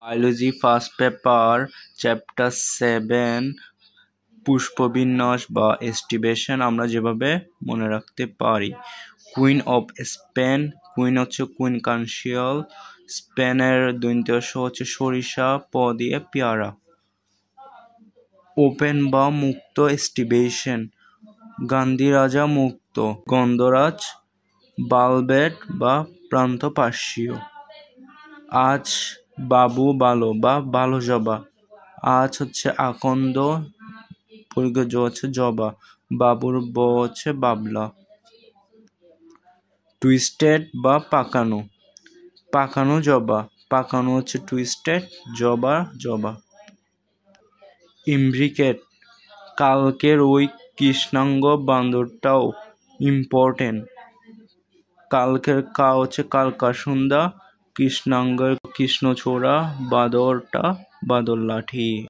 Biology first paper chapter 7 পুষ্পবিন্যাস বা aestivation আমরা যেভাবে মনে রাখতে পারি। কুইন অফ স্পেন, কুইন হচ্ছে কুইন কানসিয়াল, স্পেনের দৈন্ত্যস হচ্ছে সরিষা, প দিয়ে পেয়ারা। ওপেন বা মুক্ত এস্টিভেশন, গান্ধী রাজা মুক্ত, গন্ধরাজ, বালবেট বা প্রান্তপার্শ্বীয়। আজ বাবু ভালো বা ভালো জবা, আজ হচ্ছে আকন্দ, পরিগজ হচ্ছে জবা, বাবুর ব হচ্ছে বাবলা। টুইস্টেড বা পাকানো, পাকানো জবা, পাকানো হচ্ছে টুইস্টেড, জবা জবা। ইমব্রিকেট, কালকের ওই কৃষ্ণাঙ্গ বান্দরটাও ইম্পর্টেন্ট, কালকের কা হচ্ছে কালকাসুন্দা, কৃষ্ণাঙ্গের কৃষ্ণছোড়া, বাদরটা বাদর লাঠি।